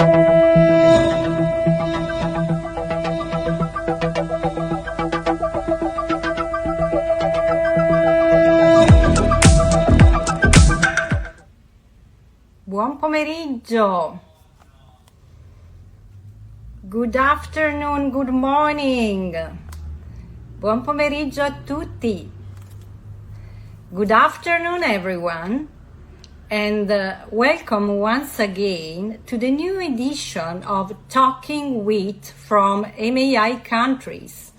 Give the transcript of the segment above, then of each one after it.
Buon pomeriggio. Good afternoon, good morning. Buon pomeriggio a tutti. Good afternoon, everyone, and welcome once again to the new edition of Talking with from Emeia countries,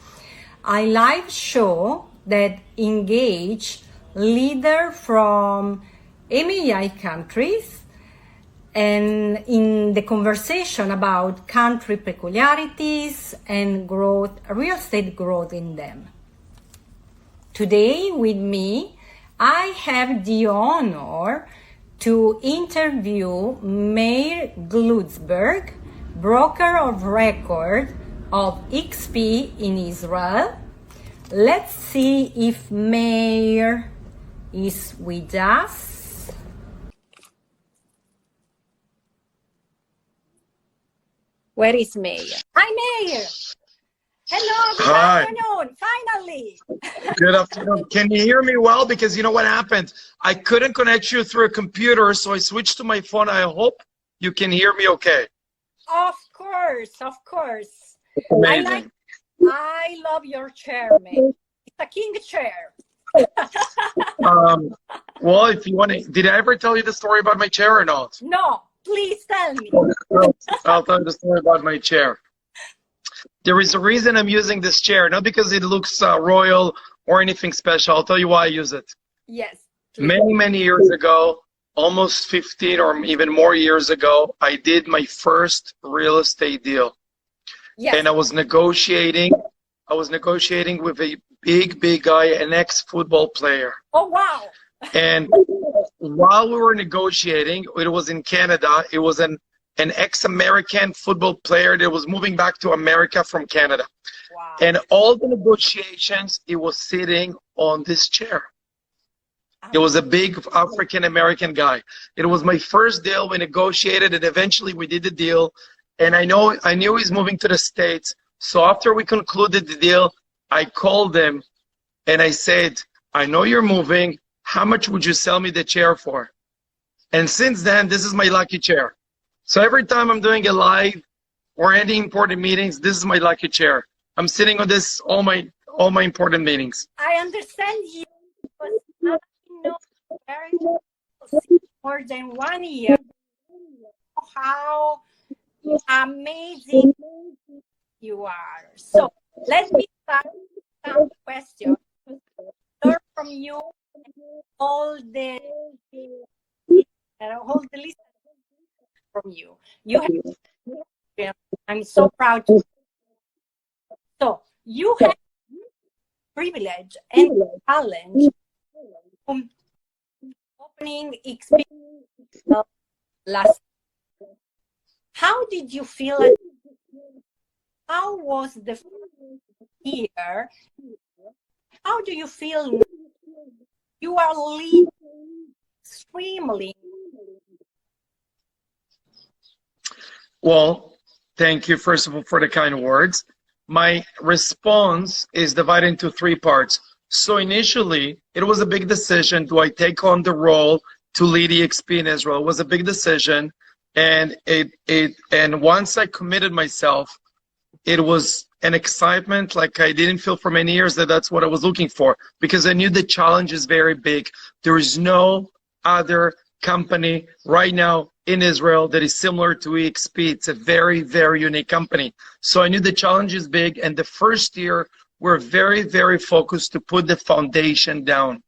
a live show that engage leaders from Emeia countries and in the conversation about country peculiarities and growth, real estate growth in them. Today with me, I have the honor to interview Meir Gluzberg, broker of record of XP in Israel. Let's see if Meir is with us. Where is Meir? Hi, Meir. Hello, good afternoon, finally. Good afternoon. Can you hear me well? Because you know what happened? I couldn't connect you through a computer, so I switched to my phone. I hope you can hear me okay. Of course, of course. Amazing. I love your chair, Meir. It's a king chair. Well, if you want to, did I ever tell you the story about my chair or not? No, please tell me. I'll tell you the story about my chair. There is a reason I'm using this chair, not because it looks royal or anything special. I'll tell you why I use it. Yes. Please. Many years ago, almost 15 or even more years ago, I did my first real estate deal. Yes. And I was negotiating with a big guy, an ex-football player. Oh, wow. And while we were negotiating, it was in Canada. It was an ex-American football player that was moving back to America from Canada. Wow. And all the negotiations, he was sitting on this chair. It was a big African-American guy. It was my first deal. We negotiated, and eventually we did the deal. And I knew he's moving to the States. So after we concluded the deal, I called him and I said, I know you're moving. How much would you sell me the chair for? And since then, this is my lucky chair. So every time I'm doing a live or any important meetings, this is my lucky chair. I'm sitting on this all my important meetings. I understand you, but I know very more than 1 year how amazing you are. So let me start with some questions. Learn from you all the list from you. You have, I'm so proud to. So you have privilege and challenge from opening experience last. How did you feel? How was the first year? How do you feel now? You are leading extremely. Well, thank you, first of all, for the kind words. My response is divided into 3 parts. So initially, it was a big decision. Do I take on the role to lead EXP in Israel? It was a big decision. And once I committed myself, it was an excitement like I didn't feel for many years that's what I was looking for, because I knew the challenge is very big. There is no other company right now in Israel that is similar to EXP. It's a very unique company. So I knew the challenge is big, and the first year we're very focused to put the foundation down,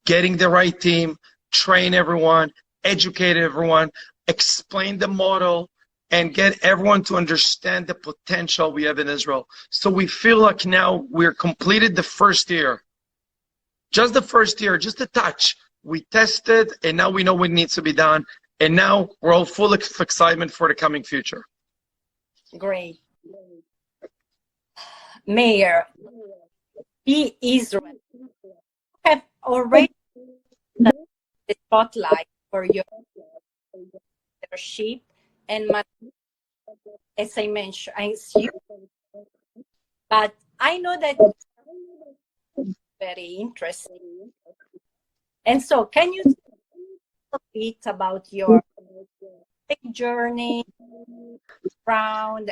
getting the right team, train everyone, educate everyone, explain the model, and get everyone to understand the potential we have in Israel. So we feel like now we're completed the first year. Just the first year, just a touch. We tested, and now we know what needs to be done. And now we're all full of excitement for the coming future. Great. Meir, be Israel. You have already the spotlight for your leadership and as I mentioned, I assume, but I know that it's very interesting. And so, can you talk a bit about your journey around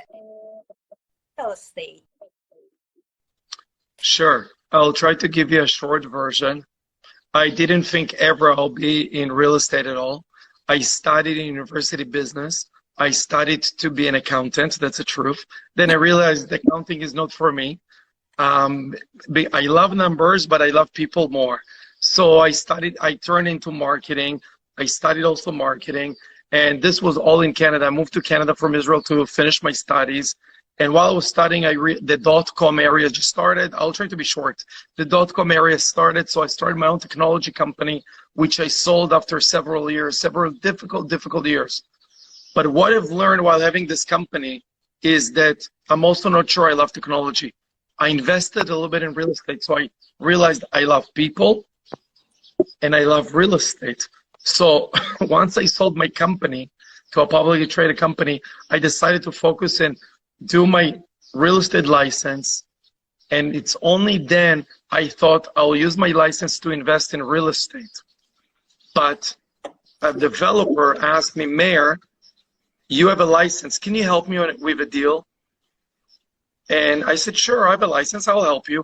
real estate? Sure. I'll try to give you a short version. I didn't think ever I'll be in real estate at all. I studied in university business. I studied to be an accountant. That's the truth. Then I realized accounting is not for me. I love numbers, but I love people more. So I turned into marketing. I studied also marketing. And this was all in Canada. I moved to Canada from Israel to finish my studies. And while I was studying, the dot-com area just started. I'll try to be short. The dot-com area started, so I started my own technology company, which I sold after several difficult years. But what I've learned while having this company is that I'm also not sure I love technology. I invested a little bit in real estate, so I realized I love people and I love real estate. So once I sold my company to a publicly traded company, I decided to focus and do my real estate license. And it's only then I thought I'll use my license to invest in real estate. But a developer asked me, Meir, you have a license. Can you help me with a deal? And I said, sure, I have a license. I'll help you.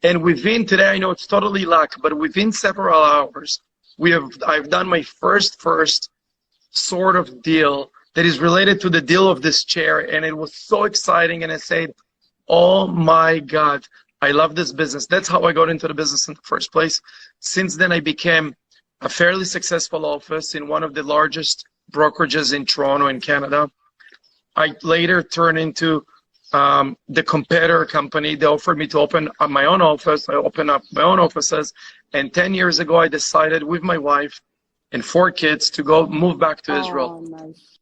And today I know it's totally luck, but within several hours, I've done my first sort of deal that is related to the deal of this chair. And it was so exciting. And I said, oh my God, I love this business. That's how I got into the business in the first place. Since then, I became a fairly successful office in one of the largest brokerages in Toronto in Canada. I later turned into the competitor company. They offered me to open up my own office. I opened up my own offices. And 10 years ago, I decided with my wife and 4 kids to move back to Israel. Nice.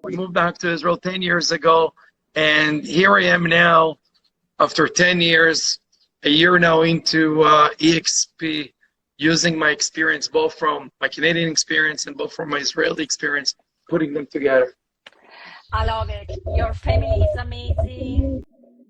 We moved back to Israel 10 years ago. And here I am now, after 10 years, a year now into EXP, using my experience, both from my Canadian experience and both from my Israeli experience, putting them together. I love it. Your family is amazing.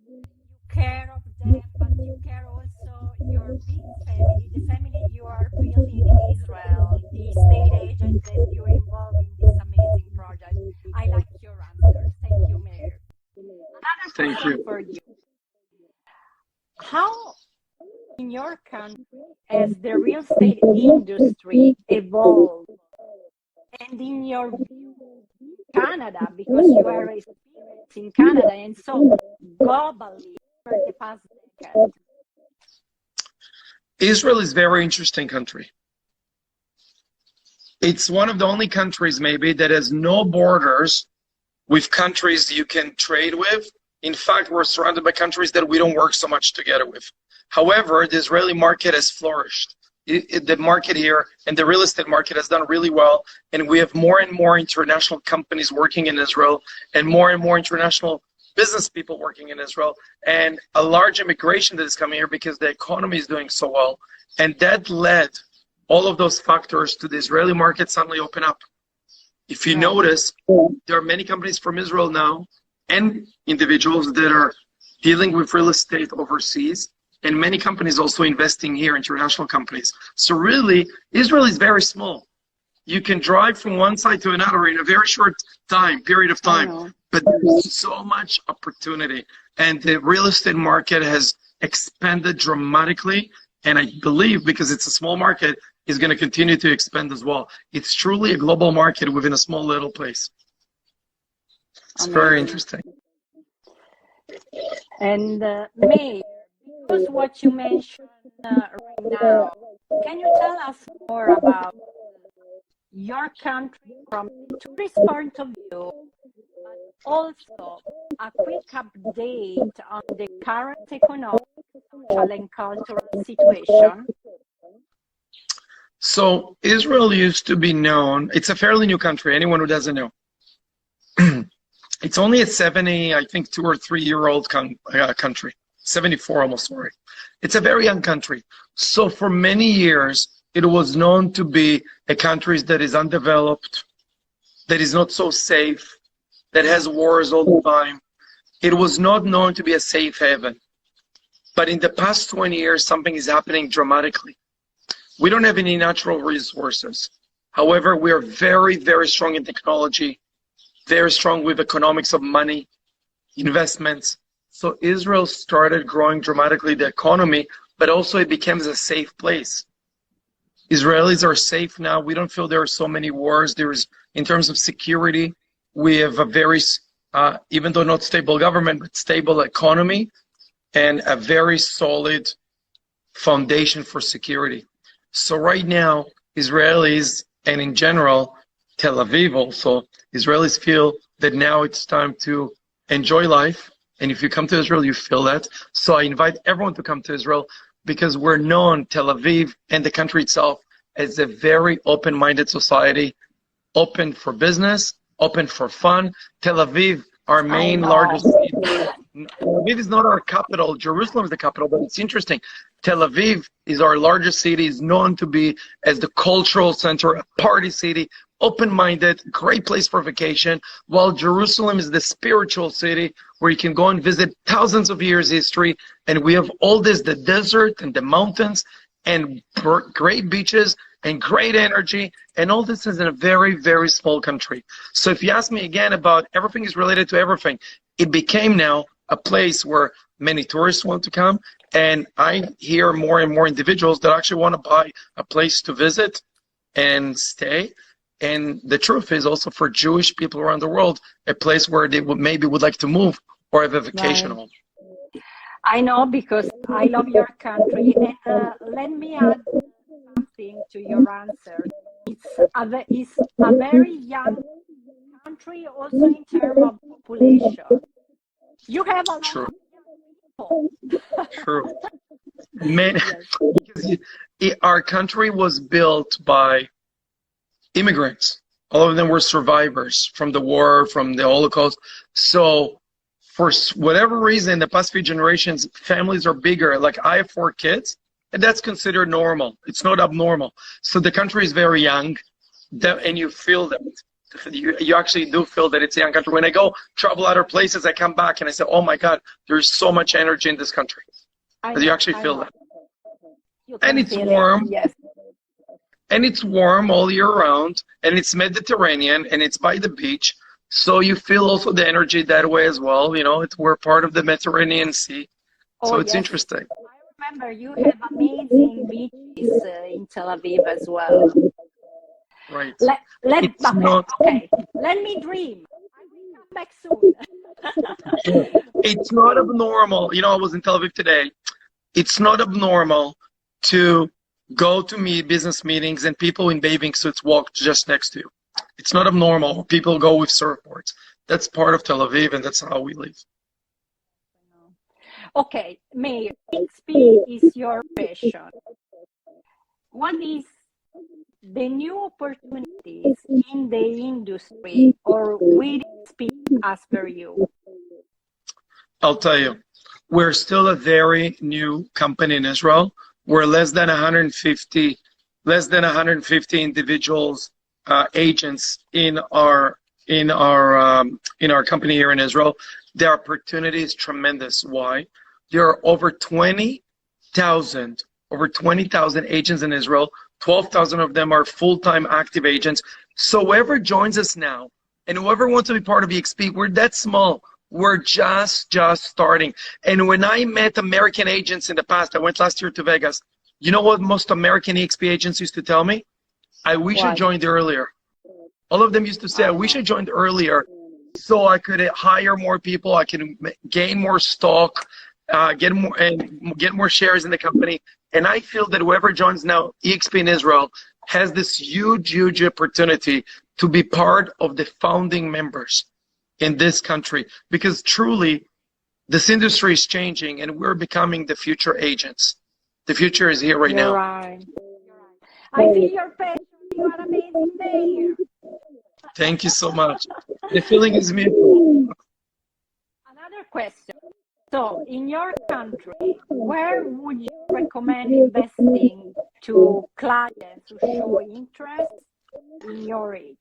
You care of them, but you care also your big family, the family you are building in Israel, the state agent that you're involved in this amazing project. I like your answer. Thank you, Meir. Another question for you. How in your country has the real estate industry evolved? And in your Canada, because you are in Canada, and so globally for the past decade. Israel is a very interesting country. It's one of the only countries maybe that has no borders with countries you can trade with. In fact, we're surrounded by countries that we don't work so much together with. However, the Israeli market has flourished. The market here and the real estate market has done really well, and we have more and more international companies working in Israel and more international business people working in Israel, and a large immigration that is coming here because the economy is doing so well. And that led all of those factors to the Israeli market suddenly open up. If you notice, there are many companies from Israel now and individuals that are dealing with real estate overseas, and many companies also investing here, international companies. So really, Israel is very small. You can drive from one side to another in a very short period of time, but there's so much opportunity. And the real estate market has expanded dramatically, and I believe because it's a small market, is going to continue to expand as well. It's truly a global market within a small little place. It's very interesting. And May, because what you mentioned right now, can you tell us more about your country from a tourist point of view, but also a quick update on the current economic, social, and cultural situation? So Israel used to be known, it's a fairly new country, anyone who doesn't know. It's only a 2 or 3 year old country. 74 almost, sorry. It's a very young country. So for many years, it was known to be a country that is undeveloped, that is not so safe, that has wars all the time. It was not known to be a safe haven. But in the past 20 years, something is happening dramatically. We don't have any natural resources. However, we are very, very strong in technology, very strong with economics of money, investments. So Israel started growing dramatically the economy, but also it became a safe place. Israelis are safe now. We don't feel there are so many wars. There's, in terms of security, we have a very, even though not stable government, but stable economy and a very solid foundation for security. So right now, Israelis, and in general, Tel Aviv also, Israelis feel that now it's time to enjoy life. And if you come to Israel, you feel that. So I invite everyone to come to Israel because we're known, Tel Aviv and the country itself, as a very open-minded society, open for business, open for fun. Tel Aviv, our main largest city. Tel Aviv is not our capital. Jerusalem is the capital, but it's interesting. Tel Aviv is our largest city, is known to be as the cultural center, a party city, open-minded, great place for vacation, while Jerusalem is the spiritual city where you can go and visit thousands of years history, and we have all this, the desert and the mountains and great beaches and great energy, and all this is in a very, very small country. So if you ask me again about everything is related to everything, it became now a place where many tourists want to come, and I hear more and more individuals that actually want to buy a place to visit and stay. And the truth is also for Jewish people around the world, a place where they would like to move or have a vacation home. I know, because I love your country. And let me add something to your answer. It's a very young country also in terms of population. You have a lot of people. True. Because our country was built by immigrants. All of them were survivors from the war, from the Holocaust. So for whatever reason, the past few generations, families are bigger. Like I have 4 kids, and that's considered normal. It's not abnormal. So the country is very young, and you feel that. You actually do feel that it's a young country. When I go travel other places, I come back and I say, oh my God, there's so much energy in this country. You actually feel that. And it's warm. Yes. And it's warm all year round, and it's Mediterranean, and it's by the beach. So you feel also the energy that way as well. You know, we're part of the Mediterranean Sea. So it's interesting. I remember you have amazing beaches in Tel Aviv as well. Right. Let me dream. I will come back soon. It's not abnormal. You know, I was in Tel Aviv today. It's not abnormal to go to business meetings and people in bathing suits walk just next to you. It's not abnormal. People go with surfboards. That's part of Tel Aviv, and that's how we live. Okay, Meir, XP is your passion. What is the new opportunities in the industry or with XP as per you? I'll tell you, we're still a very new company in Israel. We're less than 150 individuals, agents in our company here in Israel. The opportunity is tremendous. Why? There are over 20,000 agents in Israel. 12,000 of them are full-time active agents. So whoever joins us now, and whoever wants to be part of EXP, we're that small. We're just starting. And when I met American agents in the past, I went last year to Vegas. You know what most American EXP agents used to tell me? I wish I joined earlier. All of them used to say, I wish I joined earlier so I could hire more people, I can gain more stock, get more shares in the company. And I feel that whoever joins now EXP in Israel has this huge opportunity to be part of the founding members in this country, because truly this industry is changing and we're becoming the future agents. The future is here now. Right. I feel your passion. You are amazing, Meir. Thank you so much. The feeling is mutual. Another question. So, in your country, where would you recommend investing to clients who show interest in your rate?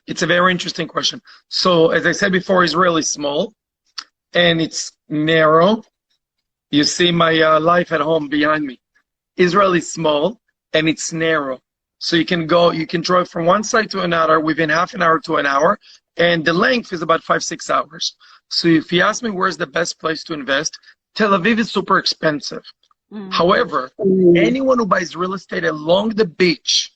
It's a very interesting question. So as I said before, Israel is small and it's narrow. You see my life at home behind me. Israel is small and it's narrow. So you can drive from one side to another within half an hour to an hour, and the length is about 5-6 hours. So if you ask me where's the best place to invest, Tel Aviv is super expensive. However, anyone who buys real estate along the beach,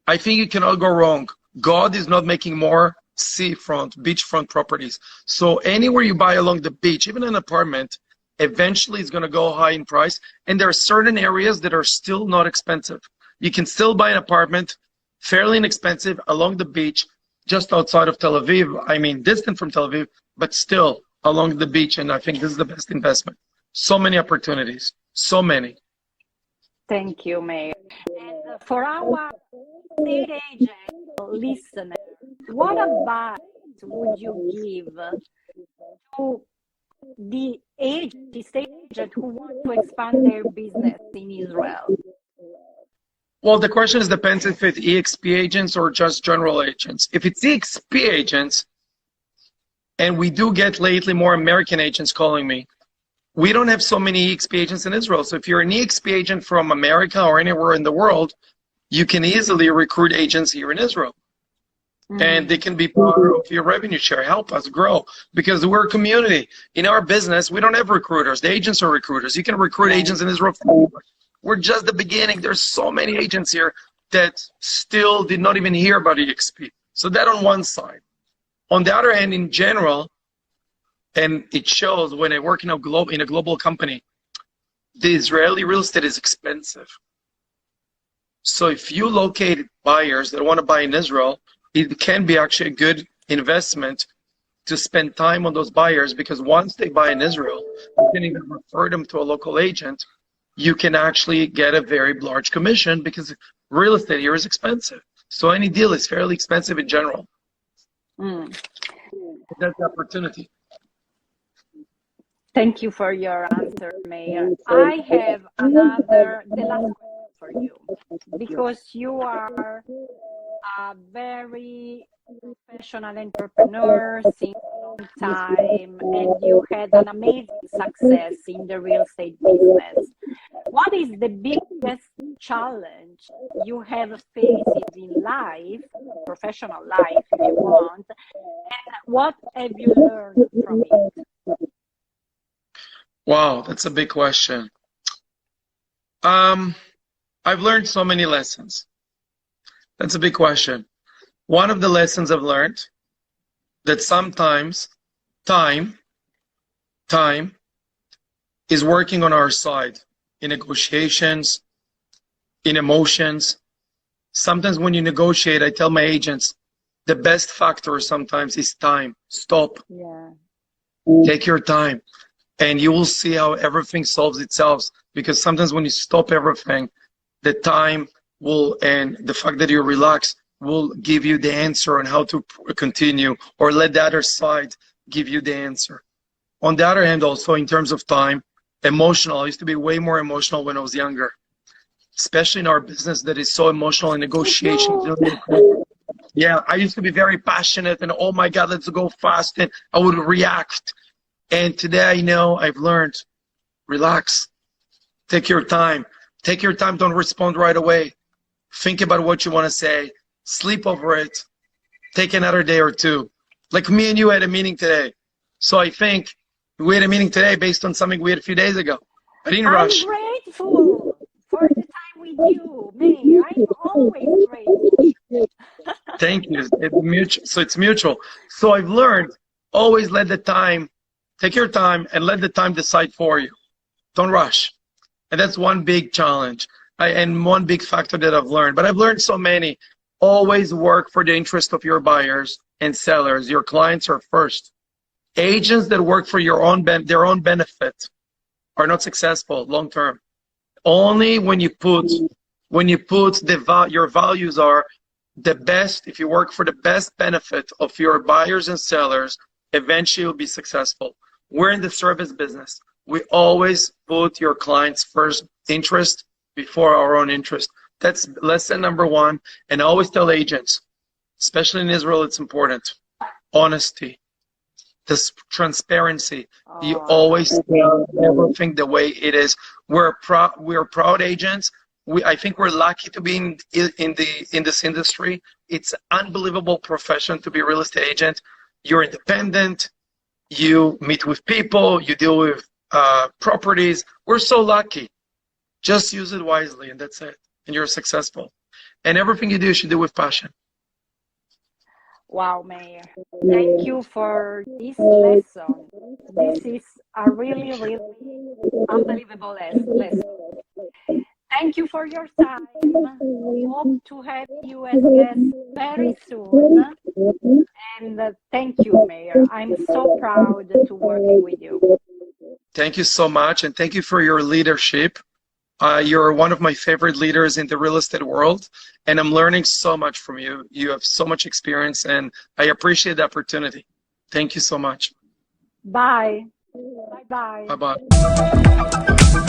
I think you cannot go wrong. God is not making more seafront, beachfront properties. So anywhere you buy along the beach, even an apartment, eventually it's going to go high in price. And there are certain areas that are still not expensive. You can still buy an apartment fairly inexpensive along the beach, just outside of Tel Aviv. I mean, distant from Tel Aviv, but still along the beach. And I think this is the best investment. So many opportunities, so many. Thank you, Meir. And for our estate agent listeners, what advice would you give to the estate agent who want to expand their business in Israel? Well, the question is depends if it's EXP agents or just general agents. If it's EXP agents, and we do get lately more American agents calling me, we don't have so many EXP agents in Israel. So if you're an EXP agent from America or anywhere in the world, you can easily recruit agents here in Israel. And they can be part of your revenue share, help us grow, because we're a community. In our business, we don't have recruiters. The agents are recruiters. You can recruit agents in Israel. We're just the beginning. There's so many agents here that still did not even hear about EXP. So that on one side. On the other hand, in general, and it shows when I work in a global company, the Israeli real estate is expensive. So if you locate buyers that want to buy in Israel, it can be actually a good investment to spend time on those buyers, because once they buy in Israel, you can even refer them to a local agent. You can actually get a very large commission because real estate here is expensive. So any deal is fairly expensive in general. That's the opportunity. Thank you for your answer, Meir. I have the last question for you, because you are a very professional entrepreneur since a long time, and you had an amazing success in the real estate business. What is the biggest challenge you have faced in life, professional life if you want, and what have you learned from it? Wow, that's a big question. I've learned so many lessons. That's a big question. One of the lessons I've learned that sometimes time is working on our side in negotiations, in emotions. Sometimes when you negotiate, I tell my agents, the best factor sometimes is time. Stop. Yeah. Take your time. And you will see how everything solves itself. Because sometimes when you stop everything, the time will, and the fact that you relax will give you the answer on how to continue, or let the other side give you the answer. On the other hand, also in terms of time, emotional. I used to be way more emotional when I was younger, especially in our business that is so emotional in negotiations. Yeah, I used to be very passionate and, oh my God, let's go fast. And I would react. And today I know I've learned, relax, take your time. Take your time, don't respond right away. Think about what you want to say, sleep over it, take another day or two. Like me and you had a meeting today. So I think we had a meeting today based on something we had a few days ago. I didn't rush. I'm grateful for the time with you, Meir. I'm always grateful. Thank you. It's mutual. So it's mutual. So I've learned, always let the time, take your time and let the time decide for you. Don't rush. And that's one big challenge and one big factor that I've learned. But I've learned so many. Always work for the interest of your buyers and sellers. Your clients are first. Agents that work for their own benefit are not successful long term. Only when you put your values are the best. If you work for the best benefit of your buyers and sellers, eventually you'll be successful. We're in the service business. We always put your client's first interest before our own interest. That's lesson number one. And I always tell agents, especially in Israel, it's important. Honesty, this transparency. You always tell everything the way it is. We're proud agents. I think we're lucky to be in this industry. It's an unbelievable profession to be a real estate agent. You're independent. You meet with people. You deal with properties. We're so lucky. Just use it wisely, and that's it. And you're successful. And everything you do, you should do with passion. Wow, Meir. Thank you for this lesson. This is a really, really unbelievable lesson. Thank you for your time. Hope to have you as guest very soon. And thank you, Meir. I'm so proud to working with you. Thank you so much, and thank you for your leadership. You're one of my favorite leaders in the real estate world, and I'm learning so much from you. You have so much experience, and I appreciate the opportunity. Thank you so much. Bye. Bye-bye. Bye-bye.